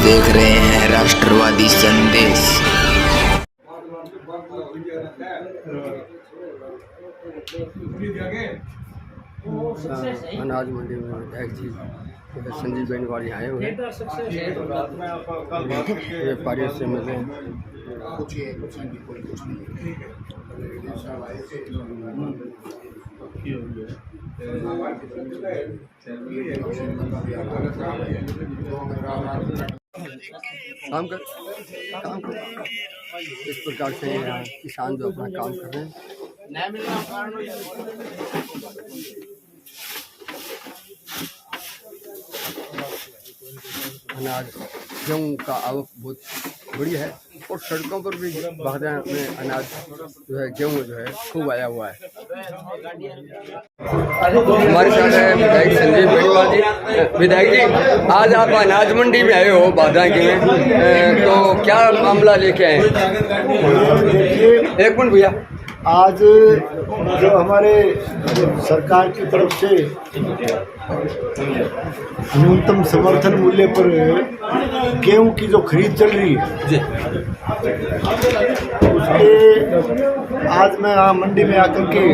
देख रहे हैं राष्ट्रवादी संदेश। अनाज मंडी में विधायक जी संजीव बेनीवाल आए हुए हैं, व्यापारियों से मिले। काम कर इस प्रकार से यहाँ किसान जो अपना काम कर रहे हैं। अनाज गेहूँ का आवक बहुत बड़ी है और सड़कों पर भी बाजार में अनाज जो है गेहूँ जो है खूब आया हुआ है। हमारे साथ है विधायक संजीव बेनीवाल जी। विधायक जी, आज आप अनाज मंडी में आए हो बाधा के में, तो क्या मामला लेके आए? एक मिनट भैया। आज जो हमारे सरकार की तरफ से न्यूनतम समर्थन मूल्य पर गेहूं की जो खरीद चल रही है उसके आज मैं यहाँ मंडी में आकर के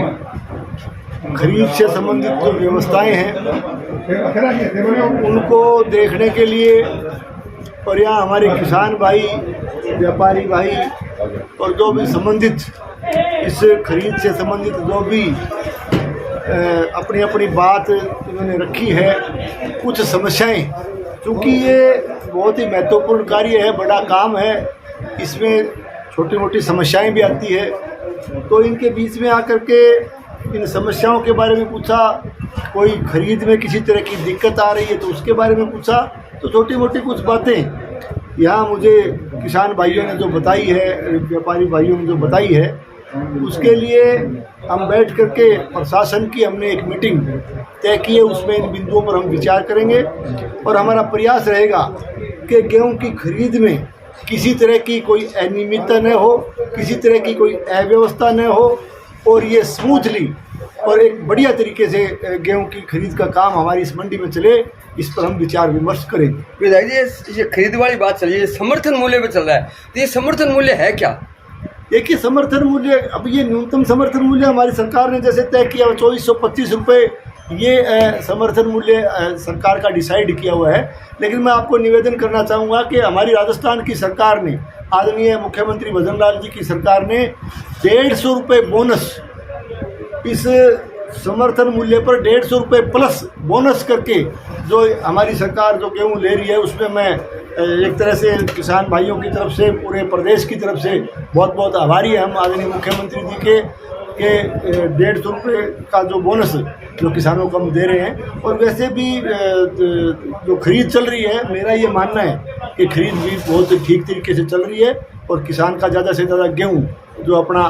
खरीद से संबंधित जो व्यवस्थाएं हैं उनको देखने के लिए और यहाँ हमारे किसान भाई, व्यापारी भाई और जो भी संबंधित इस खरीद से संबंधित जो भी अपनी अपनी बात इन्होंने रखी है, कुछ समस्याएं, क्योंकि ये बहुत ही महत्वपूर्ण कार्य है, बड़ा काम है, इसमें छोटी मोटी समस्याएं भी आती है, तो इनके बीच में आकर के इन समस्याओं के बारे में पूछा। कोई खरीद में किसी तरह की दिक्कत आ रही है तो उसके बारे में पूछा। तो छोटी मोटी कुछ बातें यहाँ मुझे किसान भाइयों ने जो बताई है, व्यापारी भाइयों ने जो बताई है, उसके लिए हम बैठ करके प्रशासन की हमने एक मीटिंग तय की है। उसमें इन बिंदुओं पर हम विचार करेंगे और हमारा प्रयास रहेगा कि गेहूं की खरीद में किसी तरह की कोई अनियमितता न हो, किसी तरह की कोई अव्यवस्था न हो और ये स्मूथली और एक बढ़िया तरीके से गेहूं की खरीद का काम हमारी इस मंडी में चले, इस पर हम विचार विमर्श करेंगे। विधायक जी, ये खरीद वाली बात चल रही है, समर्थन मूल्य पे चल रहा है, तो ये समर्थन मूल्य है क्या? देखिए, समर्थन मूल्य, अब ये न्यूनतम समर्थन मूल्य हमारी सरकार ने जैसे तय किया 2425 रुपये, ये समर्थन मूल्य सरकार का डिसाइड किया हुआ है। लेकिन मैं आपको निवेदन करना चाहूँगा कि हमारी राजस्थान की सरकार ने, आदरणीय मुख्यमंत्री भजन लाल जी की सरकार ने 150 रुपये बोनस, इस समर्थन मूल्य पर 150 रुपये प्लस बोनस करके जो हमारी सरकार जो गेहूँ ले रही है, उसमें मैं एक तरह से किसान भाइयों की तरफ से, पूरे प्रदेश की तरफ से बहुत बहुत आभारी है हम आदरणीय मुख्यमंत्री जी के 150 रुपये का जो बोनस जो किसानों को हम दे रहे हैं। और वैसे भी जो खरीद चल रही है, मेरा ये मानना है कि खरीद भी बहुत ठीक तरीके से चल रही है और किसान का ज़्यादा से ज़्यादा गेहूँ जो अपना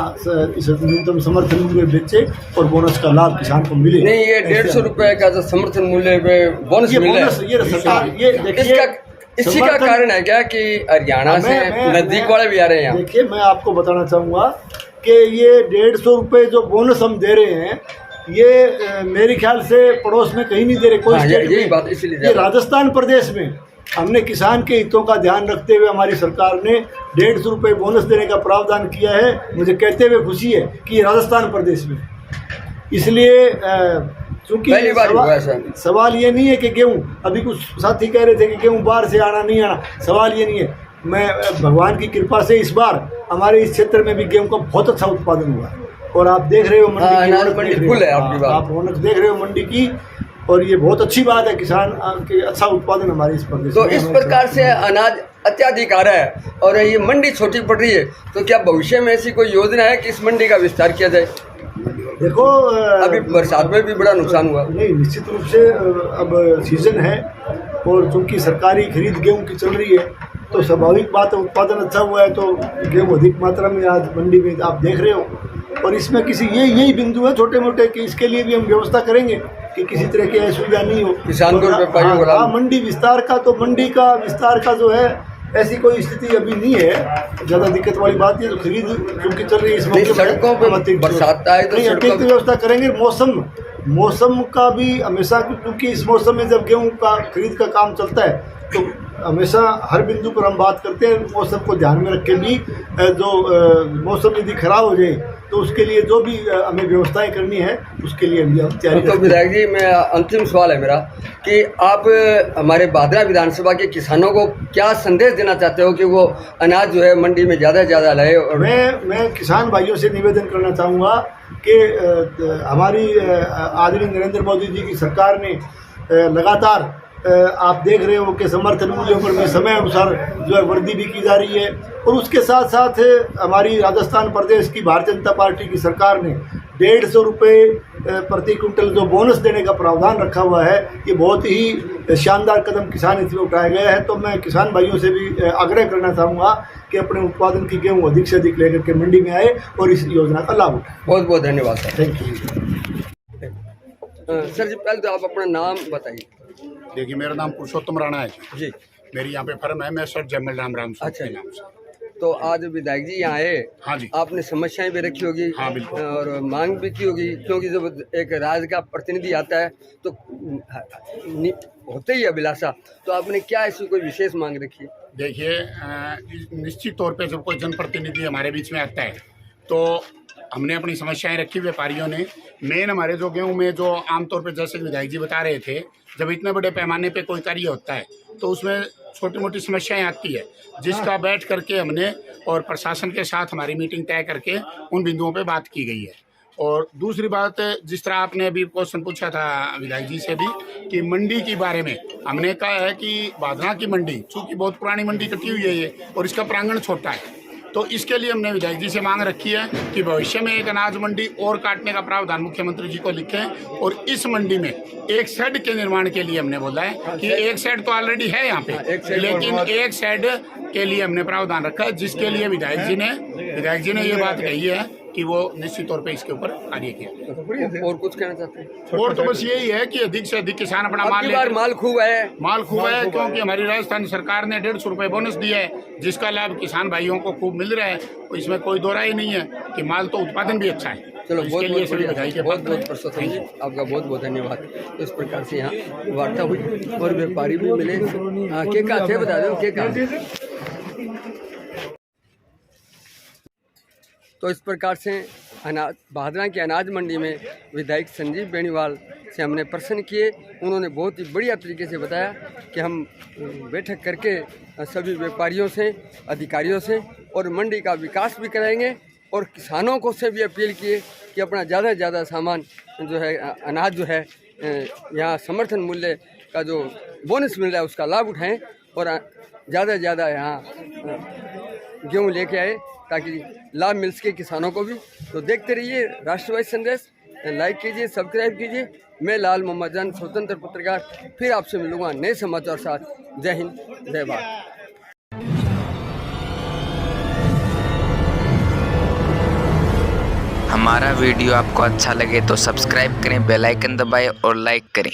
इस न्यूनतम समर्थन मूल्य बेचे और बोनस का लाभ किसान को मिले। नहीं, ये 150 रुपये का जो समर्थन मूल्य पे बोनस मिल रहा है, ये सरकार, ये देखिए, इसी का कारण है क्या कि हरियाणा से नजदीक वाले भी आ रहे हैं? देखिए, मैं आपको बताना चाहूँगा कि ये 150 रुपये जो बोनस हम दे रहे हैं, ये मेरे ख्याल से पड़ोस में कहीं नहीं दे रहे, कोई स्टेट में। बात इसलिए ये राजस्थान प्रदेश में हमने किसान के हितों का ध्यान रखते हुए हमारी सरकार ने 150 रुपये बोनस देने का प्रावधान किया है। मुझे कहते हुए खुशी है कि ये राजस्थान प्रदेश में, इसलिए क्योंकि सवाल ये नहीं है कि गेहूँ, अभी कुछ साथी कह रहे थे कि गेहूँ बाहर से आना नहीं आना, सवाल ये नहीं है। मैं भगवान की कृपा से इस बार हमारे इस क्षेत्र में भी गेहूँ का बहुत अच्छा उत्पादन हुआ है और आप देख रहे हो मंडी फुल है, आप रौनक देख रहे हो मंडी की, और ये बहुत अच्छी बात है किसान के अच्छा उत्पादन हमारे इस प्रदेश। तो इस प्रकार से अनाज अत्याधिक आ रहा है और ये मंडी छोटी पड़ रही है, तो क्या भविष्य में ऐसी कोई योजना है कि इस मंडी का विस्तार किया जाए? देखो, अभी बरसात में भी बड़ा नुकसान हुआ। नहीं, निश्चित रूप से अब सीजन है और चूँकि सरकारी खरीद गेहूँ की चल रही है तो स्वाभाविक बात है, उत्पादन अच्छा हुआ है तो गेहूँ अधिक मात्रा में आज मंडी में आप देख रहे हो। और इसमें किसी यही बिंदु है छोटे मोटे कि इसके लिए भी हम व्यवस्था करेंगे कि किसी तरह की असुविधा नहीं हो किसान को। मंडी विस्तार का, तो मंडी का विस्तार का जो है ऐसी कोई स्थिति अभी नहीं है, ज़्यादा दिक्कत वाली बात है। तो खरीद क्योंकि चल रही है, इस मौके सड़कों पर बरसात आए तो अतिरिक्त व्यवस्था करेंगे। मौसम का भी हमेशा, क्योंकि इस मौसम में जब गेहूँ का खरीद का काम चलता है तो हमेशा हर बिंदु पर हम बात करते हैं मौसम को ध्यान में रख के भी जो मौसम यदि खराब हो जाए तो उसके लिए जो भी हमें व्यवस्थाएं करनी है उसके लिए हम तैयारी। तो विधायक जी, मैं अंतिम सवाल है मेरा कि आप हमारे भादरा विधानसभा के किसानों को क्या संदेश देना चाहते हो कि वो अनाज जो है मंडी में ज़्यादा से ज़्यादा लाए? और मैं किसान भाइयों से निवेदन करना चाहूँगा कि हमारी आदरणीय नरेंद्र मोदी जी की सरकार ने लगातार आप देख रहे हो कि समर्थन मूल्यों पर में समय अनुसार जो है वृद्धि भी की जा रही है, और उसके साथ साथ हमारी राजस्थान प्रदेश की भारतीय जनता पार्टी की सरकार ने 150 रुपये प्रति क्विंटल जो बोनस देने का प्रावधान रखा हुआ है, ये बहुत ही शानदार कदम किसान हित में उठाया गया है। तो मैं किसान भाइयों से भी आग्रह करना चाहूँगा कि अपने उत्पादन की गेहूँ अधिक से अधिक लेकर के मंडी में आए और इस योजना का लाभ उठाएं। बहुत बहुत धन्यवाद सर। थैंक यू सर जी, पहले तो आप अपना नाम बताइए। देखिए, मेरा नाम पुरुषोत्तम राणा है जी। मेरी यहाँ पे फर्म है, मैं सर जमल राम अच्छा के नाम से। तो आज विधायक जी यहाँ आए, हाँ जी, आपने समस्याएं भी रखी होगी। हाँ बिल्कुल, और मांग भी की होगी, क्योंकि जब एक राज्य का प्रतिनिधि आता है तो होते ही अभिलाषा, तो आपने क्या ऐसी कोई विशेष मांग रखी है? देखिए, निश्चित तौर पे जब कोई जनप्रतिनिधि हमारे बीच में आता है तो हमने अपनी समस्याएं रखी। व्यापारियों ने मेन हमारे जो गेहूँ में जो आमतौर पे जैसे विधायक जी बता रहे थे, जब इतने बड़े पैमाने पे कोई कार्य होता है तो उसमें छोटी मोटी समस्याएं आती है, जिसका बैठ करके हमने और प्रशासन के साथ हमारी मीटिंग तय करके उन बिंदुओं पे बात की गई है। और दूसरी बात, जिस तरह आपने अभी क्वेश्चन पूछा था विधायक जी से भी कि मंडी के बारे में, हमने कहा है कि भादरा की मंडी चूँकि बहुत पुरानी मंडी कटी हुई है ये, और इसका प्रांगण छोटा है, तो इसके लिए हमने विधायक जी से मांग रखी है कि भविष्य में एक अनाज मंडी और काटने का प्रावधान मुख्यमंत्री जी को लिखें, और इस मंडी में एक शेड के निर्माण के लिए हमने बोला है कि एक शेड तो ऑलरेडी है यहाँ पे, लेकिन एक शेड के लिए हमने प्रावधान रखा है, जिसके लिए विधायक जी ने ये बात कही है कि वो निश्चित तौर पे इसके ऊपर कार्य किया। और कुछ कहना चाहते हैं? और तो बस यही है कि अधिक से अधिक किसान अपना माल खूब है क्योंकि हमारी राजस्थान सरकार ने 150 रुपये बोनस दिया है, जिसका लाभ किसान भाइयों को खूब मिल रहा है। तो इसमें कोई दो राय नहीं है कि माल तो उत्पादन भी अच्छा है। चलो, बहुत बहुत प्रशंसा जी, आपका बहुत बहुत धन्यवाद। तो इस प्रकार से यहाँ वार्ता हुई और व्यापारी भी मिले। क्या कहा थे, बता दो क्या कहा। तो इस प्रकार से भादरा की अनाज मंडी में विधायक संजीव बेनीवाल से हमने प्रश्न किए। उन्होंने बहुत ही बढ़िया तरीके से बताया कि हम बैठक करके सभी व्यापारियों से, अधिकारियों से और मंडी का विकास भी कराएंगे, और किसानों को से भी अपील किए कि अपना ज़्यादा से ज़्यादा सामान जो है, अनाज जो है, यहाँ समर्थन मूल्य का जो बोनस मिल रहा है उसका लाभ उठाएं, और ज़्यादा से ज़्यादा यहाँ गेहूँ लेके आए ताकि लाभ मिल सके किसानों को भी। तो देखते रहिए राष्ट्रवादी संदेश, लाइक कीजिए, सब्सक्राइब कीजिए। मैं लाल मोहम्मद जान, स्वतंत्र पत्रकार, फिर आपसे मिलूंगा नए समाचार साथ। जय हिंद, जय भारत। हमारा वीडियो आपको अच्छा लगे तो सब्सक्राइब करें, बेल आइकन दबाएं और लाइक करें।